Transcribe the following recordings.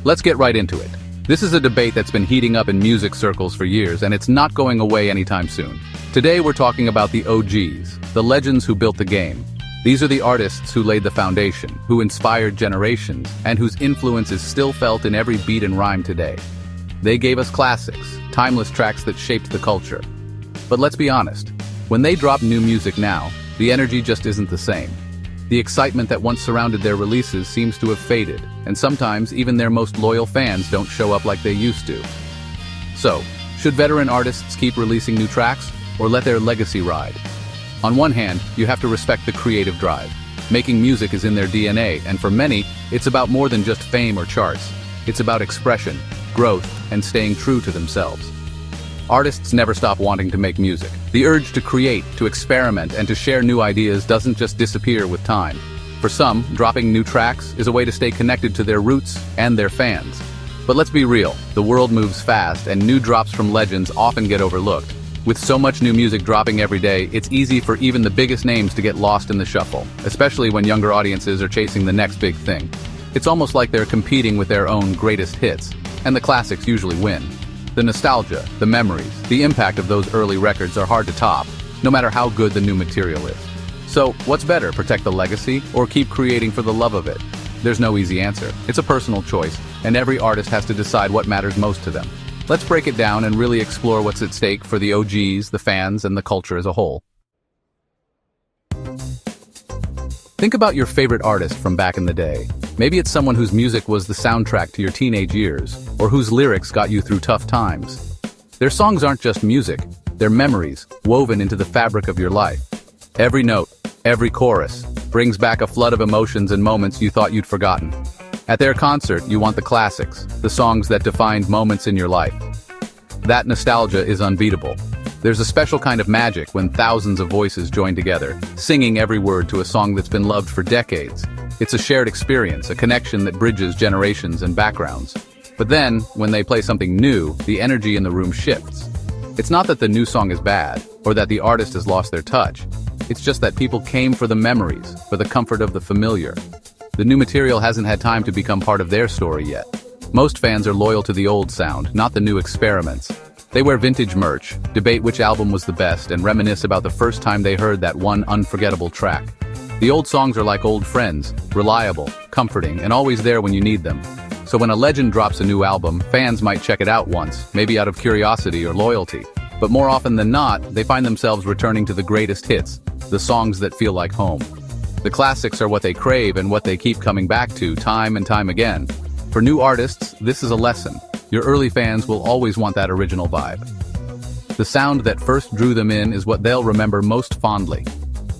Let's get right into it. This is a debate that's been heating up in music circles for years, and it's not going away anytime soon. Today we're talking about the OGs, the legends who built the game. These are the artists who laid the foundation, who inspired generations, and whose influence is still felt in every beat and rhyme today. They gave us classics, timeless tracks that shaped the culture. But let's be honest, when they drop new music now, the energy just isn't the same. The excitement that once surrounded their releases seems to have faded, and sometimes even their most loyal fans don't show up like they used to. So, should veteran artists keep releasing new tracks, or let their legacy ride? On one hand, you have to respect the creative drive. Making music is in their DNA, and for many, it's about more than just fame or charts. It's about expression, growth, and staying true to themselves. Artists never stop wanting to make music. The urge to create, to experiment, and to share new ideas doesn't just disappear with time. For some, dropping new tracks is a way to stay connected to their roots and their fans. But let's be real, the world moves fast, and new drops from legends often get overlooked. With so much new music dropping every day, it's easy for even the biggest names to get lost in the shuffle, especially when younger audiences are chasing the next big thing. It's almost like they're competing with their own greatest hits, and the classics usually win. The nostalgia, the memories, the impact of those early records are hard to top, no matter how good the new material is. So, what's better, protect the legacy, or keep creating for the love of it? There's no easy answer. It's a personal choice, and every artist has to decide what matters most to them. Let's break it down and really explore what's at stake for the OGs, the fans, and the culture as a whole. Think about your favorite artist from back in the day. Maybe it's someone whose music was the soundtrack to your teenage years, or whose lyrics got you through tough times. Their songs aren't just music, they're memories, woven into the fabric of your life. Every note, every chorus, brings back a flood of emotions and moments you thought you'd forgotten. At their concert, you want the classics, the songs that defined moments in your life. That nostalgia is unbeatable. There's a special kind of magic when thousands of voices join together, singing every word to a song that's been loved for decades. It's a shared experience, a connection that bridges generations and backgrounds. But then, when they play something new, the energy in the room shifts. It's not that the new song is bad, or that the artist has lost their touch. It's just that people came for the memories, for the comfort of the familiar. The new material hasn't had time to become part of their story yet. Most fans are loyal to the old sound, not the new experiments. They wear vintage merch, debate which album was the best, and reminisce about the first time they heard that one unforgettable track. The old songs are like old friends, reliable, comforting, and always there when you need them. So when a legend drops a new album, fans might check it out once, maybe out of curiosity or loyalty. But more often than not, they find themselves returning to the greatest hits, the songs that feel like home. The classics are what they crave and what they keep coming back to time and time again. For new artists, this is a lesson. Your early fans will always want that original vibe. The sound that first drew them in is what they'll remember most fondly.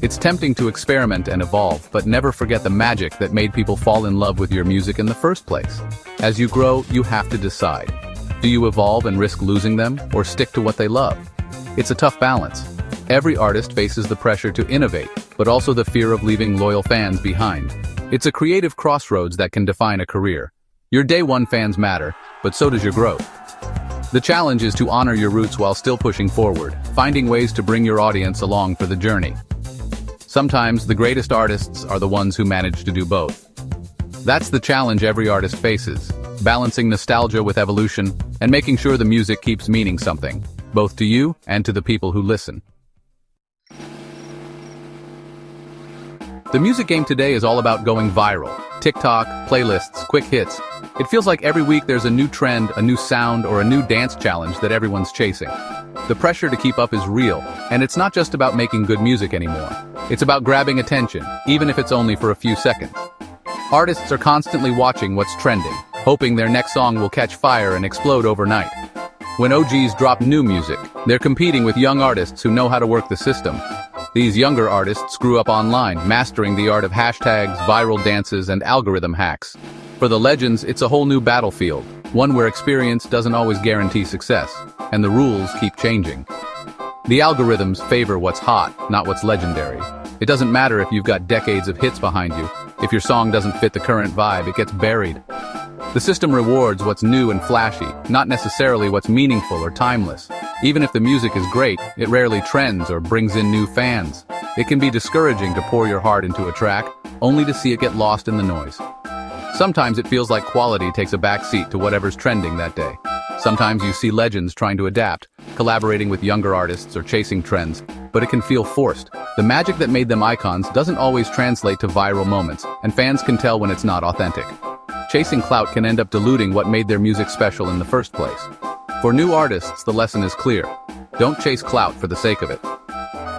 It's tempting to experiment and evolve, but never forget the magic that made people fall in love with your music in the first place. As you grow, you have to decide. Do you evolve and risk losing them, or stick to what they love? It's a tough balance. Every artist faces the pressure to innovate, but also the fear of leaving loyal fans behind. It's a creative crossroads that can define a career. Your day one fans matter, but so does your growth. The challenge is to honor your roots while still pushing forward, finding ways to bring your audience along for the journey. Sometimes the greatest artists are the ones who manage to do both. That's the challenge every artist faces, balancing nostalgia with evolution and making sure the music keeps meaning something, both to you and to the people who listen. The music game today is all about going viral. TikTok, playlists, quick hits. It feels like every week there's a new trend, a new sound, or a new dance challenge that everyone's chasing. The pressure to keep up is real, and it's not just about making good music anymore. It's about grabbing attention, even if it's only for a few seconds. Artists are constantly watching what's trending, hoping their next song will catch fire and explode overnight. When OGs drop new music, they're competing with young artists who know how to work the system. These younger artists grew up online, mastering the art of hashtags, viral dances, and algorithm hacks. For the legends, it's a whole new battlefield, one where experience doesn't always guarantee success, and the rules keep changing. The algorithms favor what's hot, not what's legendary. It doesn't matter if you've got decades of hits behind you. If your song doesn't fit the current vibe, it gets buried. The system rewards what's new and flashy, not necessarily what's meaningful or timeless. Even if the music is great, it rarely trends or brings in new fans. It can be discouraging to pour your heart into a track, only to see it get lost in the noise. Sometimes it feels like quality takes a back seat to whatever's trending that day. Sometimes you see legends trying to adapt, collaborating with younger artists or chasing trends, but it can feel forced. The magic that made them icons doesn't always translate to viral moments, and fans can tell when it's not authentic. Chasing clout can end up diluting what made their music special in the first place. For new artists, the lesson is clear. Don't chase clout for the sake of it.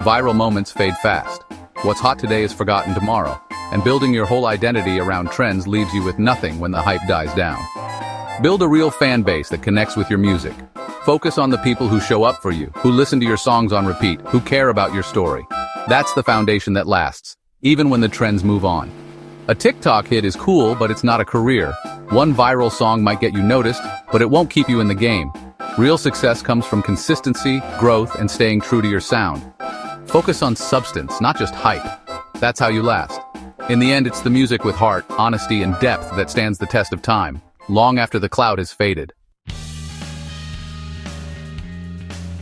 Viral moments fade fast. What's hot today is forgotten tomorrow, and building your whole identity around trends leaves you with nothing when the hype dies down. Build a real fan base that connects with your music. Focus on the people who show up for you, who listen to your songs on repeat, who care about your story. That's the foundation that lasts, even when the trends move on. A TikTok hit is cool, but it's not a career. One viral song might get you noticed, but it won't keep you in the game. Real success comes from consistency, growth, and staying true to your sound. Focus on substance, not just hype. That's how you last. In the end, it's the music with heart, honesty, and depth that stands the test of time, long after the clout has faded.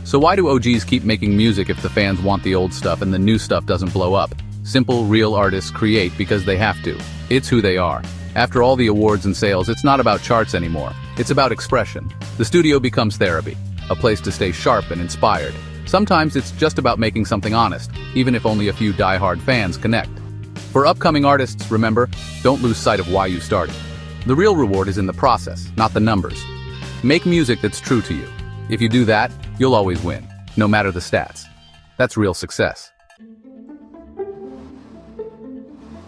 So why do OGs keep making music if the fans want the old stuff and the new stuff doesn't blow up? Simple, real artists create because they have to. It's who they are. After all the awards and sales, it's not about charts anymore. It's about expression. The studio becomes therapy, a place to stay sharp and inspired. Sometimes it's just about making something honest, even if only a few die-hard fans connect. For upcoming artists, remember, don't lose sight of why you started. The real reward is in the process, not the numbers. Make music that's true to you. If you do that, you'll always win, no matter the stats. That's real success.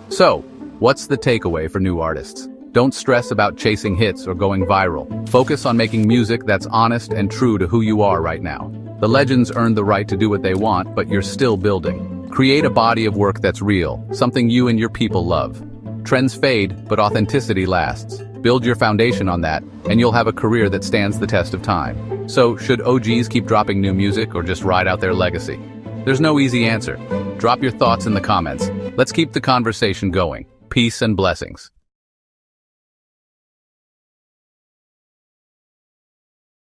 So, what's the takeaway for new artists? Don't stress about chasing hits or going viral. Focus on making music that's honest and true to who you are right now. The legends earned the right to do what they want, but you're still building. Create a body of work that's real, something you and your people love. Trends fade, but authenticity lasts. Build your foundation on that, and you'll have a career that stands the test of time. So, should OGs keep dropping new music or just ride out their legacy? There's no easy answer. Drop your thoughts in the comments. Let's keep the conversation going. Peace and blessings.